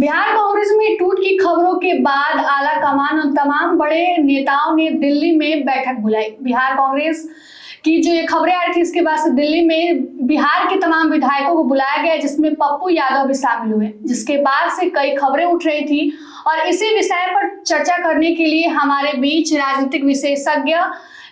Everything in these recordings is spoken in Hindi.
बिहार कांग्रेस में टूट की खबरों के बाद आला कमान और तमाम बड़े नेताओं ने दिल्ली में बैठक बुलाई। बिहार कांग्रेस की जो ये खबरें आ रही थी, इसके बाद से दिल्ली में बिहार के तमाम विधायकों को बुलाया गया, जिसमें पप्पू यादव भी शामिल हुए, जिसके बाद से कई खबरें उठ रही थी। और इसी विषय पर चर्चा करने के लिए हमारे बीच राजनीतिक विशेषज्ञ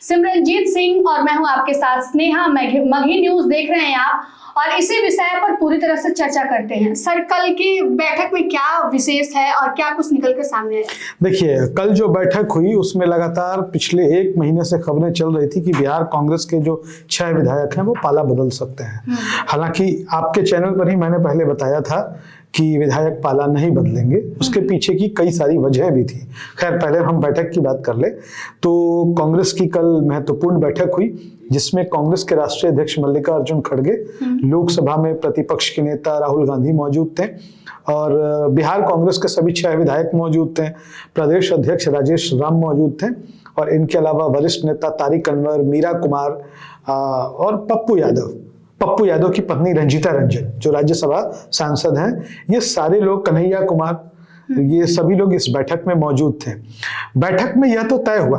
सिमरनजीत सिंह और मैं हूं आपके साथ स्नेहा। मगही न्यूज देख रहे हैं आप, और इसी विषय पर पूरी तरह से चर्चा करते हैं। सर, कल की बैठक में क्या विशेष है और क्या कुछ निकल कर सामने आया? देखिए, कल जो बैठक हुई उसमें लगातार पिछले 1 महीने से खबरें चल रही थी कि बिहार कांग्रेस के जो 6 विधायक हैं वो पाला बदल सकते हैं। हालांकि आपके चैनल पर ही मैंने पहले बताया था कि विधायक पाला नहीं बदलेंगे, उसके पीछे की कई सारी वजह भी थी। खैर, पहले हम बैठक की बात कर ले तो कांग्रेस की कल महत्वपूर्ण बैठक हुई, जिसमें कांग्रेस के राष्ट्रीय अध्यक्ष मल्लिकार्जुन खड़गे, लोकसभा में प्रतिपक्ष के नेता राहुल गांधी मौजूद थे और बिहार कांग्रेस के सभी 6 विधायक मौजूद थे। प्रदेश अध्यक्ष राजेश राम मौजूद थे और इनके अलावा वरिष्ठ नेता तारिक अनवर, मीरा कुमार और पप्पू यादव की पत्नी रंजीता रंजन जो राज्यसभा सांसद हैं, ये सारे लोग, कन्हैया कुमार, ये सभी लोग इस बैठक में मौजूद थे। बैठक में यह तो तय हुआ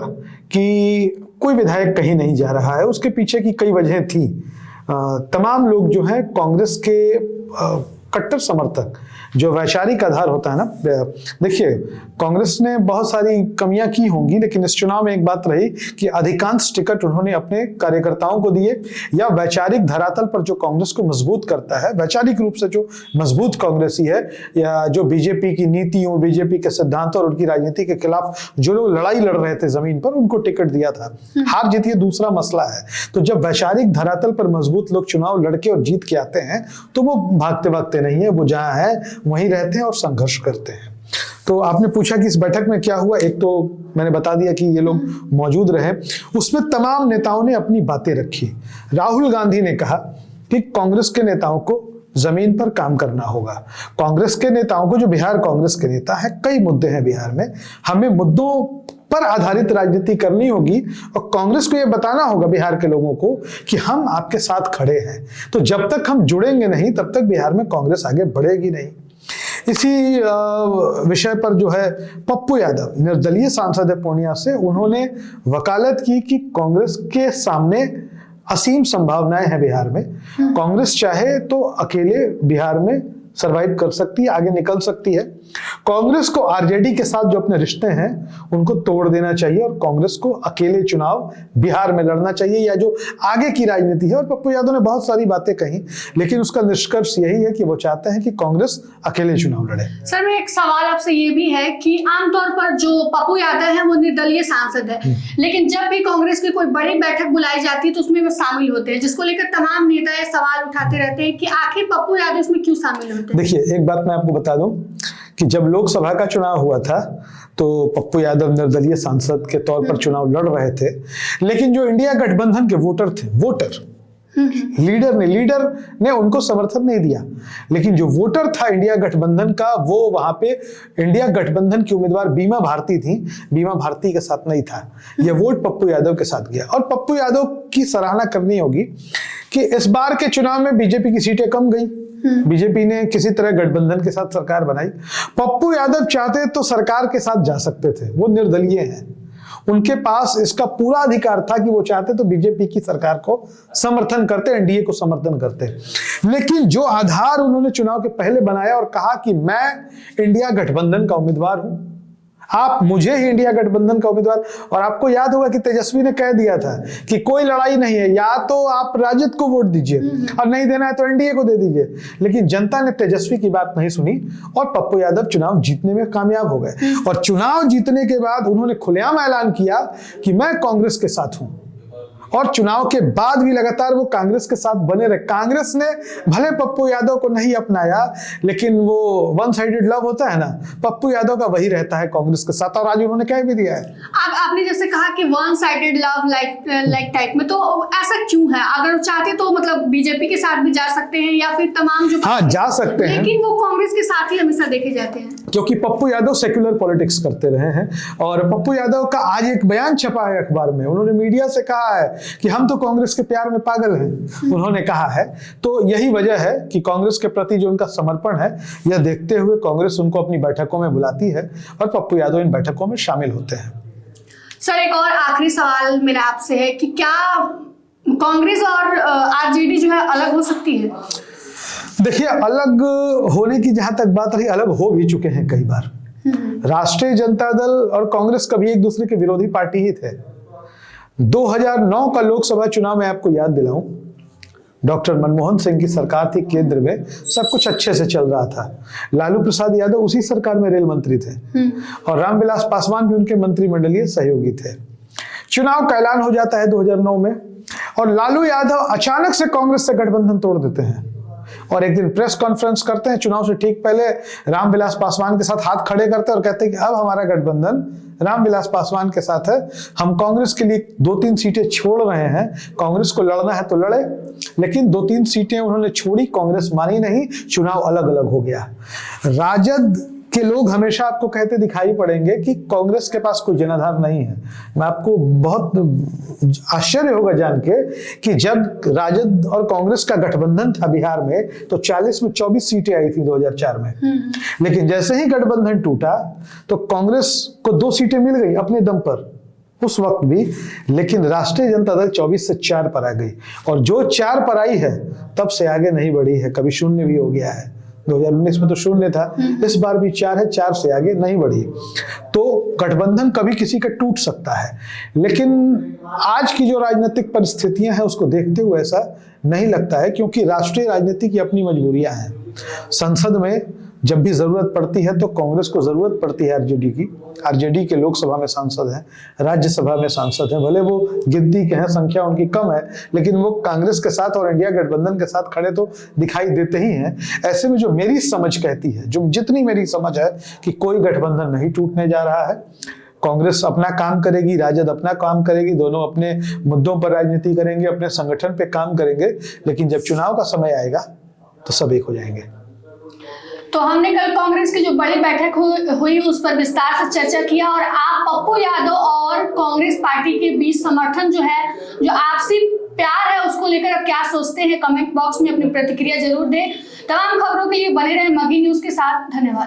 कि कोई विधायक कहीं नहीं जा रहा है। उसके पीछे की कई वजहें थी। तमाम लोग जो हैं कांग्रेस के कट्टर समर्थक, जो वैचारिक आधार होता है ना, देखिए कांग्रेस ने बहुत सारी कमियां की होंगी, लेकिन इस चुनाव में एक बात रही कि अधिकांश टिकट उन्होंने अपने कार्यकर्ताओं को दिए, या वैचारिक धरातल पर जो कांग्रेस को मजबूत करता है, वैचारिक रूप से जो मजबूत कांग्रेसी है, या जो बीजेपी की नीतियों, बीजेपी के सिद्धांतों और उनकी राजनीति के खिलाफ जो लोग लड़ाई लड़ रहे थे जमीन पर, उनको टिकट दिया था। हार जीत ये दूसरा मसला है। तो जब वैचारिक धरातल पर मजबूत लोग चुनाव लड़के और जीत के आते हैं तो वो भागते भागते नहीं है, वो जहां है वहीं रहते हैं और संघर्ष करते हैं। तो आपने पूछा कि इस बैठक में क्या हुआ, एक तो मैंने बता दिया कि ये लोग मौजूद रहे। उसमें तमाम नेताओं ने अपनी बातें रखी। राहुल गांधी ने कहा कि कांग्रेस के नेताओं को जमीन पर काम करना होगा। कांग्रेस के नेताओं को, जो बिहार कांग्रेस के नेता है, कई मुद्दे हैं बिहार में, हमें मुद्दों पर आधारित राजनीति करनी होगी और कांग्रेस को यह बताना होगा बिहार के लोगों को कि हम आपके साथ खड़े हैं। तो जब तक हम जुड़ेंगे नहीं, तब तक बिहार में कांग्रेस आगे बढ़ेगी नहीं। इसी विषय पर जो है पप्पू यादव, निर्दलीय सांसद है पूर्णिया से, उन्होंने वकालत की कि कांग्रेस के सामने असीम संभावनाएं हैं बिहार में। कांग्रेस चाहे तो अकेले बिहार में सरवाइव कर सकती है, आगे निकल सकती है। कांग्रेस को आरजेडी के साथ जो अपने रिश्ते हैं उनको तोड़ देना चाहिए और कांग्रेस को अकेले चुनाव बिहार में लड़ना चाहिए, या जो आगे की राजनीति है। और पप्पू यादव ने बहुत सारी बातें कही, लेकिन उसका निष्कर्ष यही है कि वो चाहते हैं कि कांग्रेस अकेले चुनाव लड़े। सर, मैं एक सवाल आपसे ये भी है कि आमतौर पर जो पप्पू यादव है वो निर्दलीय सांसद है, लेकिन जब भी कांग्रेस की कोई बड़ी बैठक बुलाई जाती है तो उसमें वो शामिल होते हैं, जिसको लेकर तमाम नेता ये सवाल उठाते रहते हैं कि आखिर पप्पू यादव इसमें क्यों शामिल होते हैं। देखिए, एक बात मैं आपको बता दूं कि जब लोकसभा का चुनाव हुआ था तो पप्पू यादव निर्दलीय सांसद के तौर पर चुनाव लड़ रहे थे, लेकिन जो इंडिया गठबंधन के वोटर लीडर ने उनको समर्थन नहीं दिया। लेकिन जो वोटर था इंडिया गठबंधन का, वो वहां पे इंडिया गठबंधन की उम्मीदवार बीमा भारती थी, बीमा भारती के साथ नहीं था। यह वोट पप्पू यादव के साथ गया। और पप्पू यादव की सराहना करनी होगी कि इस बार के चुनाव में बीजेपी की सीटें कम गई, बीजेपी ने किसी तरह गठबंधन के साथ सरकार बनाई। पप्पू यादव चाहते तो सरकार के साथ जा सकते थे, वो निर्दलीय हैं, उनके पास इसका पूरा अधिकार था कि वो चाहते तो बीजेपी की सरकार को समर्थन करते, एनडीए को समर्थन करते। लेकिन जो आधार उन्होंने चुनाव के पहले बनाया और कहा कि मैं इंडिया गठबंधन का उम्मीदवार हूं, आप मुझे ही इंडिया गठबंधन का उम्मीदवार। और आपको याद होगा कि तेजस्वी ने कह दिया था कि कोई लड़ाई नहीं है, या तो आप राजद को वोट दीजिए और नहीं देना है तो एनडीए को दे दीजिए। लेकिन जनता ने तेजस्वी की बात नहीं सुनी और पप्पू यादव चुनाव जीतने में कामयाब हो गए। और चुनाव जीतने के बाद उन्होंने खुलेआम ऐलान किया कि मैं कांग्रेस के साथ हूं, और चुनाव के बाद भी लगातार वो कांग्रेस के साथ बने रहे। कांग्रेस ने भले पप्पू यादव को नहीं अपनाया, लेकिन वो वन साइडेड लव होता है ना, पप्पू यादव का वही रहता है कांग्रेस के साथ, और आज उन्होंने कह भी दिया है। आपने जैसे कहा कि one sided love like type में, तो ऐसा क्यों है? अगर चाहते तो मतलब बीजेपी के साथ भी जा सकते हैं, या फिर तमाम जो, हाँ, जा सकते हैं, लेकिन वो कांग्रेस के साथ ही हमेशा देखे जाते हैं, क्योंकि पप्पू यादव सेक्युलर पॉलिटिक्स करते रहे हैं। और पप्पू यादव का आज एक बयान छपा है अखबार में, उन्होंने मीडिया से कहा है कि हम तो कांग्रेस के प्यार में पागल हैं, उन्होंने कहा है। तो यही वजह है कि कांग्रेस के प्रति जो उनका समर्पण है, यह देखते हुए कांग्रेस उनको अपनी बैठकों में बुलाती है और पप्पू यादव इन बैठकों में शामिल होते हैं। सर, एक और आखिरी सवाल मेरा आपसे है कि क्या कांग्रेस और आरजेडी जो है अलग हो सकती है? देखिए, अलग होने की जहां तक बात रही, अलग हो भी चुके हैं कई बार। राष्ट्रीय जनता दल और कांग्रेस कभी एक दूसरे के विरोधी पार्टी ही थे। 2009 का लोकसभा चुनाव में आपको याद दिलाऊं, डॉक्टर मनमोहन सिंह की सरकार थी केंद्र में, सब कुछ अच्छे से चल रहा था। लालू प्रसाद यादव उसी सरकार में रेल मंत्री थे और रामविलास पासवान भी उनके मंत्रिमंडलीय सहयोगी थे। चुनाव का ऐलान हो जाता है 2009 में और लालू यादव अचानक से कांग्रेस से गठबंधन तोड़ देते हैं और एक दिन प्रेस कॉन्फ्रेंस करते हैं चुनाव से ठीक पहले, रामविलास पासवान के साथ हाथ खड़े करते हैं और कहते हैं कि अब हमारा गठबंधन रामविलास पासवान के साथ है, हम कांग्रेस के लिए 2-3 सीटें छोड़ रहे हैं, कांग्रेस को लड़ना है तो लड़े। लेकिन 2-3 सीटें उन्होंने छोड़ी, कांग्रेस मानी नहीं, चुनाव अलग अलग हो गया। राजद के लोग हमेशा आपको कहते दिखाई पड़ेंगे कि कांग्रेस के पास कोई जनाधार नहीं है। मैं आपको बहुत आश्चर्य होगा जान के कि जब राजद और कांग्रेस का गठबंधन था बिहार में तो 40 में 24 सीटें आई थी 2004 में। लेकिन जैसे ही गठबंधन टूटा तो कांग्रेस को 2 सीटें मिल गई अपने दम पर उस वक्त भी, लेकिन राष्ट्रीय जनता दल 24 से 4 पर आ गई और जो 4 पर आई है तब से आगे नहीं बढ़ी है, कभी शून्य भी हो गया है। 2019 में तो शून्य था, इस बार भी 4 है, 4 से आगे नहीं बढ़ी। तो गठबंधन कभी किसी का टूट सकता है, लेकिन आज की जो राजनीतिक परिस्थितियां हैं उसको देखते हुए ऐसा नहीं लगता है, क्योंकि राष्ट्रीय राजनीति की अपनी मजबूरियां हैं। संसद में जब भी जरूरत पड़ती है तो कांग्रेस को जरूरत पड़ती है आरजेडी की। आरजेडी के लोकसभा में सांसद हैं, राज्यसभा में सांसद हैं, भले वो गिनती के हैं, संख्या उनकी कम है, लेकिन वो कांग्रेस के साथ और इंडिया गठबंधन के साथ खड़े तो दिखाई देते ही हैं। ऐसे में जो मेरी समझ कहती है, जो जितनी मेरी समझ है कि कोई गठबंधन नहीं टूटने जा रहा है, कांग्रेस अपना काम करेगी, राजद अपना काम करेगी, दोनों अपने मुद्दों पर राजनीति करेंगे, अपने संगठन पे काम करेंगे, लेकिन जब चुनाव का समय आएगा तो सब एक हो जाएंगे। तो हमने कल कांग्रेस की जो बड़ी बैठक हुई उस पर विस्तार से चर्चा किया और आप पप्पू यादव और कांग्रेस पार्टी के बीच समर्थन जो है, जो आपसी प्यार है, उसको लेकर आप क्या सोचते हैं, कमेंट बॉक्स में अपनी प्रतिक्रिया जरूर दें। तमाम खबरों के लिए बने रहें मगही न्यूज के साथ। धन्यवाद।